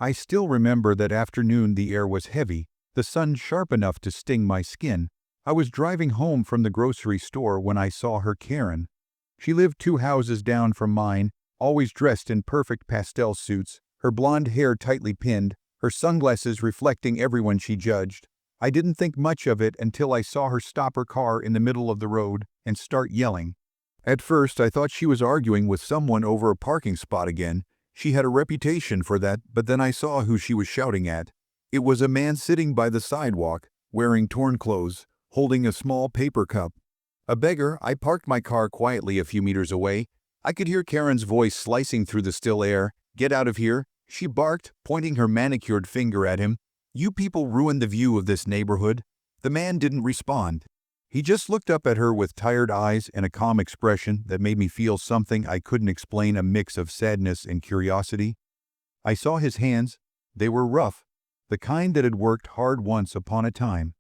I still remember that afternoon. The air was heavy, the sun sharp enough to sting my skin. I was driving home from the grocery store when I saw her. Karen. She lived 2 houses down from mine, always dressed in perfect pastel suits, her blonde hair tightly pinned, her sunglasses reflecting everyone she judged. I didn't think much of it until I saw her stop her car in the middle of the road and start yelling. At first, I thought she was arguing with someone over a parking spot again. She had a reputation for that, but then I saw who she was shouting at. It was a man sitting by the sidewalk, wearing torn clothes, holding a small paper cup. A beggar. I parked my car quietly a few meters away. I could hear Karen's voice slicing through the still air. "Get out of here," she barked, pointing her manicured finger at him. "You people ruined the view of this neighborhood." The man didn't respond. He just looked up at her with tired eyes and a calm expression that made me feel something I couldn't explain, a mix of sadness and curiosity. I saw his hands. They were rough, the kind that had worked hard once upon a time.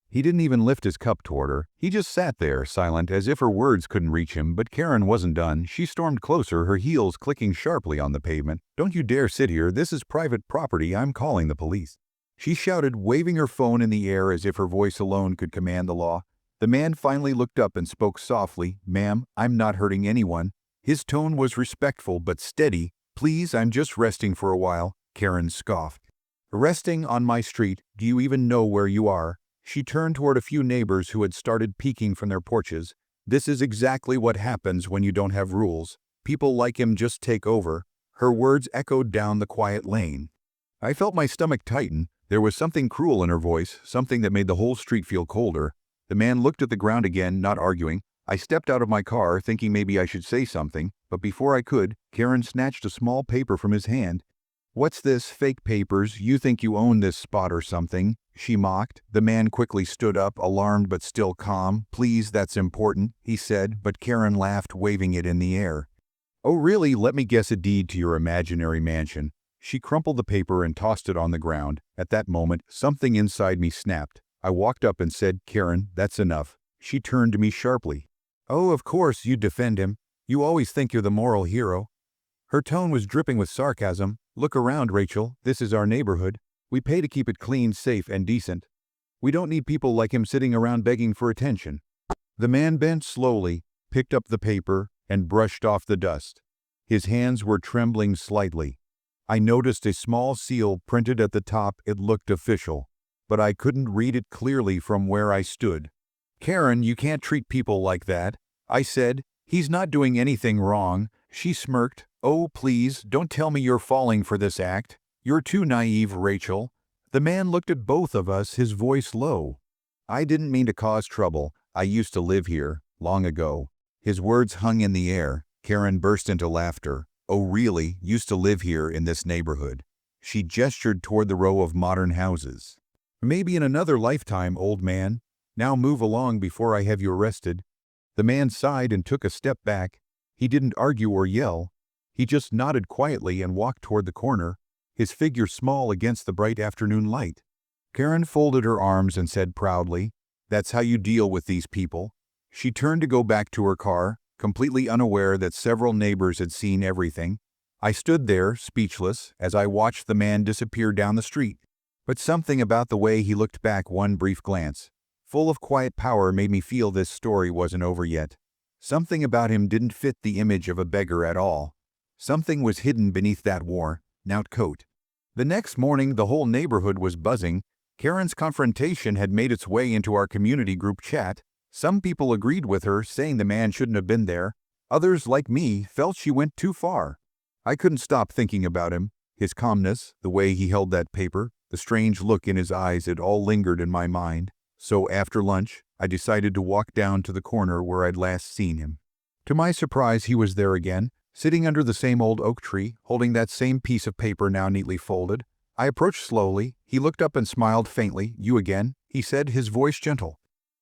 He didn't even lift his cup toward her. He just sat there, silent, as if her words couldn't reach him. But Karen wasn't done. She stormed closer, her heels clicking sharply on the pavement. "Don't you dare sit here. This is private property. I'm calling the police," she shouted, waving her phone in the air as if her voice alone could command the law. The man finally looked up and spoke softly. "Ma'am, I'm not hurting anyone." His tone was respectful but steady. "Please, I'm just resting for a while," Karen scoffed. "Resting on my street? Do you even know where you are?" She turned toward a few neighbors who had started peeking from their porches. "This is exactly what happens when you don't have rules. People like him just take over." Her words echoed down the quiet lane. I felt my stomach tighten. There was something cruel in her voice, something that made the whole street feel colder. The man looked at the ground again, not arguing. I stepped out of my car, thinking maybe I should say something, but before I could, Karen snatched a small paper from his hand. "What's this? Fake papers? You think you own this spot or something?" she mocked. The man quickly stood up, alarmed but still calm. "Please, that's important," he said, but Karen laughed, waving it in the air. "Oh really? Let me guess, a deed to your imaginary mansion." She crumpled the paper and tossed it on the ground. At that moment, something inside me snapped. I walked up and said, "Karen, that's enough." She turned to me sharply. "Oh, of course you defend him. You always think you're the moral hero." Her tone was dripping with sarcasm. "Look around, Rachel. This is our neighborhood. We pay to keep it clean, safe, and decent. We don't need people like him sitting around begging for attention." The man bent slowly, picked up the paper, and brushed off the dust. His hands were trembling slightly. I noticed a small seal printed at the top. It looked official, but I couldn't read it clearly from where I stood. "Karen, you can't treat people like that," I said. "He's not doing anything wrong." She smirked. "Oh, please, don't tell me you're falling for this act. You're too naive, Rachel." The man looked at both of us, his voice low. "I didn't mean to cause trouble. I used to live here, long ago." His words hung in the air. Karen burst into laughter. "Oh, really? Used to live here in this neighborhood?" She gestured toward the row of modern houses. "Maybe in another lifetime, old man. Now move along before I have you arrested." The man sighed and took a step back. He didn't argue or yell. He just nodded quietly and walked toward the corner, his figure small against the bright afternoon light. Karen folded her arms and said proudly, "That's how you deal with these people." She turned to go back to her car, completely unaware that several neighbors had seen everything. I stood there, speechless, as I watched the man disappear down the street. But something about the way he looked back, one brief glance, full of quiet power, made me feel this story wasn't over yet. Something about him didn't fit the image of a beggar at all. Something was hidden beneath that worn-out coat. The next morning, the whole neighborhood was buzzing. Karen's confrontation had made its way into our community group chat. Some people agreed with her, saying the man shouldn't have been there. Others, like me, felt she went too far. I couldn't stop thinking about him. His calmness, the way he held that paper, the strange look in his eyes, it all lingered in my mind. So after lunch, I decided to walk down to the corner where I'd last seen him. To my surprise, he was there again, sitting under the same old oak tree, holding that same piece of paper now neatly folded. I approached slowly. He looked up and smiled faintly. "You again?" he said, his voice gentle.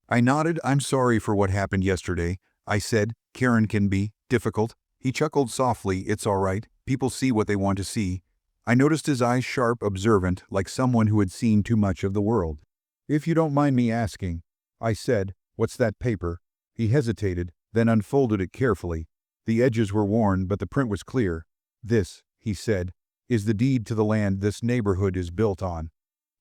I nodded. "I'm sorry for what happened yesterday," I said. "Karen can be difficult." He chuckled softly. "It's all right. People see what they want to see." I noticed his eyes sharp, observant, like someone who had seen too much of the world. "If you don't mind me asking," I said, "what's that paper?" He hesitated, then unfolded it carefully. The edges were worn, but the print was clear. "This," he said, is the deed to the land this neighborhood is built on.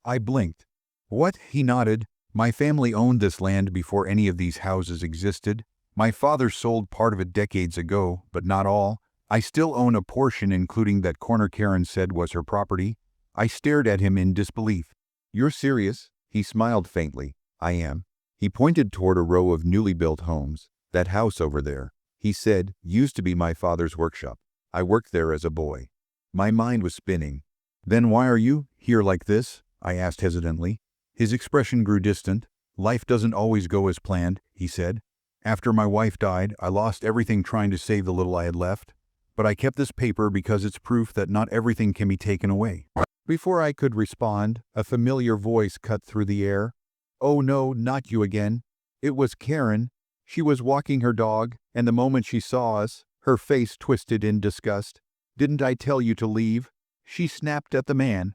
I blinked. What? He nodded. My family owned this land before any of these houses existed. My father sold part of it decades ago, but not all. I still own a portion, including that corner Karen said was her property. I stared at him in disbelief. You're serious? He smiled faintly. I am. He pointed toward a row of newly built homes. That house over there, he said, used to be my father's workshop. I worked there as a boy. My mind was spinning. Then why are you here like this? I asked hesitantly. His expression grew distant. Life doesn't always go as planned, he said. After my wife died, I lost everything trying to save the little I had left. But I kept this paper because it's proof that not everything can be taken away. Before I could respond, a familiar voice cut through the air. Oh no, not you again. It was Karen. She was walking her dog, and the moment she saw us, her face twisted in disgust. Didn't I tell you to leave? She snapped at the man.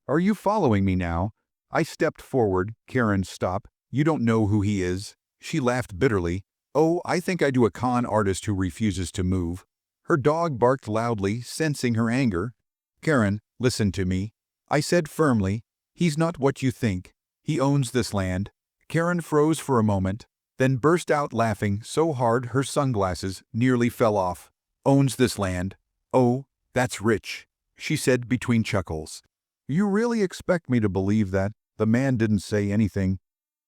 Are you following me now? I stepped forward. Karen, stop. You don't know who he is. She laughed bitterly. Oh, I think I do a con artist who refuses to move. Her dog barked loudly, sensing her anger. Karen, listen to me. I said firmly. He's not what you think. He owns this land. Karen froze for a moment, then burst out laughing so hard her sunglasses nearly fell off. Owns this land. Oh, that's rich, she said between chuckles. You really expect me to believe that? The man didn't say anything.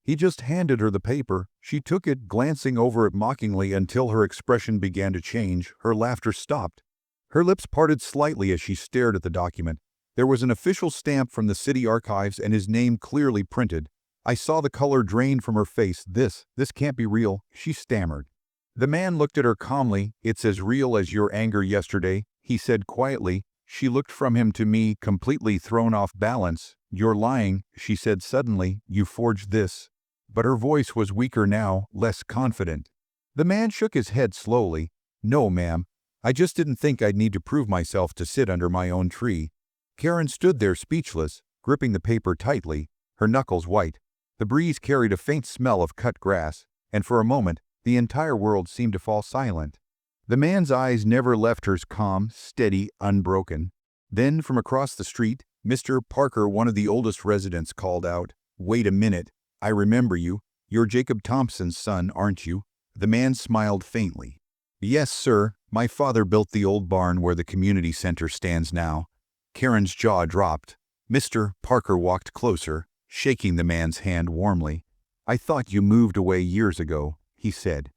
He just handed her the paper. She took it, glancing over it mockingly until her expression began to change. Her laughter stopped. Her lips parted slightly as she stared at the document. There was an official stamp from the city archives and his name clearly printed. I saw the color drain from her face. This can't be real, she stammered. The man looked at her calmly. It's as real as your anger yesterday, he said quietly. She looked from him to me, completely thrown off balance. You're lying, she said suddenly. You forged this. But her voice was weaker now, less confident. The man shook his head slowly. No, ma'am. I just didn't think I'd need to prove myself to sit under my own tree. Karen stood there speechless, gripping the paper tightly, her knuckles white. The breeze carried a faint smell of cut grass, and for a moment, the entire world seemed to fall silent. The man's eyes never left hers, calm, steady, unbroken. Then, from across the street, Mr. Parker, one of the oldest residents, called out, Wait a minute. I remember you. You're Jacob Thompson's son, aren't you? The man smiled faintly. Yes, sir. My father built the old barn where the community center stands now. Karen's jaw dropped. Mr. Parker walked closer, shaking the man's hand warmly. I thought you moved away years ago, he said.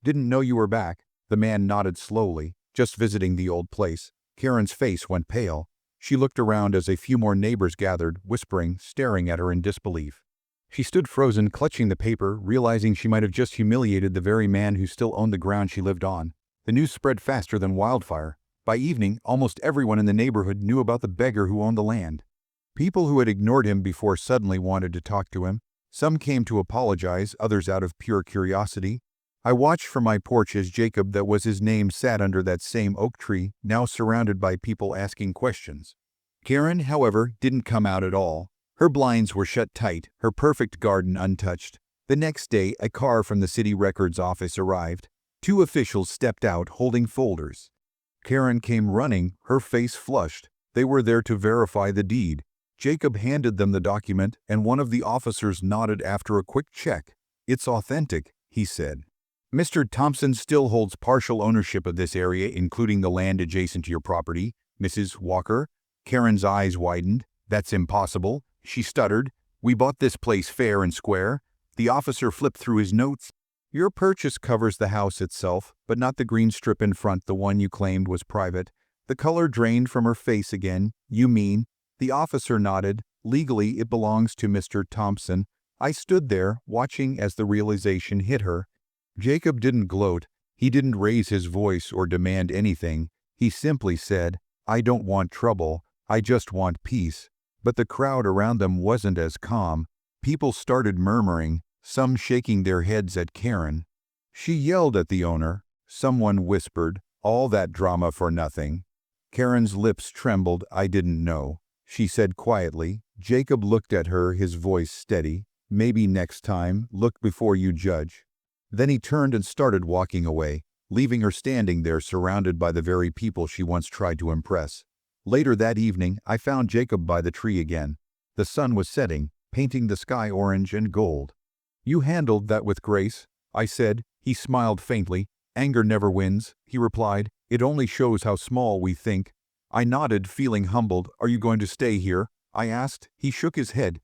Didn't know you were back. The man nodded slowly, just visiting the old place. Karen's face went pale. She looked around as a few more neighbors gathered, whispering, staring at her in disbelief. She stood frozen, clutching the paper, realizing she might have just humiliated the very man who still owned the ground she lived on. The news spread faster than wildfire. By evening, almost everyone in the neighborhood knew about the beggar who owned the land. People who had ignored him before suddenly wanted to talk to him. Some came to apologize, others out of pure curiosity. I watched from my porch as Jacob, that was his name, sat under that same oak tree, now surrounded by people asking questions. Karen, however, didn't come out at all. Her blinds were shut tight, her perfect garden untouched. The next day, a car from the city records office arrived. 2 officials stepped out holding folders. Karen came running, her face flushed. They were there to verify the deed. Jacob handed them the document, and one of the officers nodded after a quick check. It's authentic, he said. Mr. Thompson still holds partial ownership of this area, including the land adjacent to your property, Mrs. Walker. Karen's eyes widened. That's impossible, she stuttered. We bought this place fair and square. The officer flipped through his notes. Your purchase covers the house itself, but not the green strip in front, the one you claimed was private. The color drained from her face again. You mean? The officer nodded. Legally, it belongs to Mr. Thompson. I stood there, watching as the realization hit her. Jacob didn't gloat. He didn't raise his voice or demand anything. He simply said, I don't want trouble. I just want peace. But the crowd around them wasn't as calm. People started murmuring, some shaking their heads at Karen. She yelled at the owner. Someone whispered, all that drama for nothing. Karen's lips trembled. I didn't know, she said quietly. Jacob looked at her, his voice steady. Maybe next time, look before you judge. Then he turned and started walking away, leaving her standing there surrounded by the very people she once tried to impress. Later that evening, I found Jacob by the tree again. The sun was setting, painting the sky orange and gold. "You handled that with grace," I said. He smiled faintly. "Anger never wins," he replied. "It only shows how small we think." I nodded, feeling humbled. "Are you going to stay here?" I asked. He shook his head.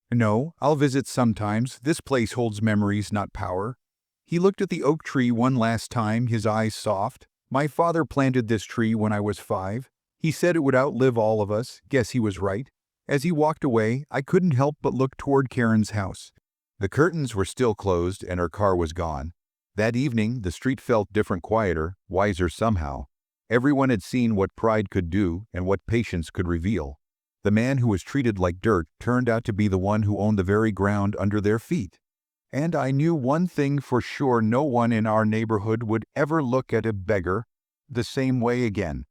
"No, I'll visit sometimes. This place holds memories, not power." He looked at the oak tree one last time, his eyes soft. "My father planted this tree when I was 5. He said it would outlive all of us. Guess he was right." As he walked away, I couldn't help but look toward Karen's house. The curtains were still closed and her car was gone. That evening, the street felt different, quieter, wiser somehow. Everyone had seen what pride could do and what patience could reveal. The man who was treated like dirt turned out to be the one who owned the very ground under their feet. And I knew one thing for sure: no one in our neighborhood would ever look at a beggar the same way again.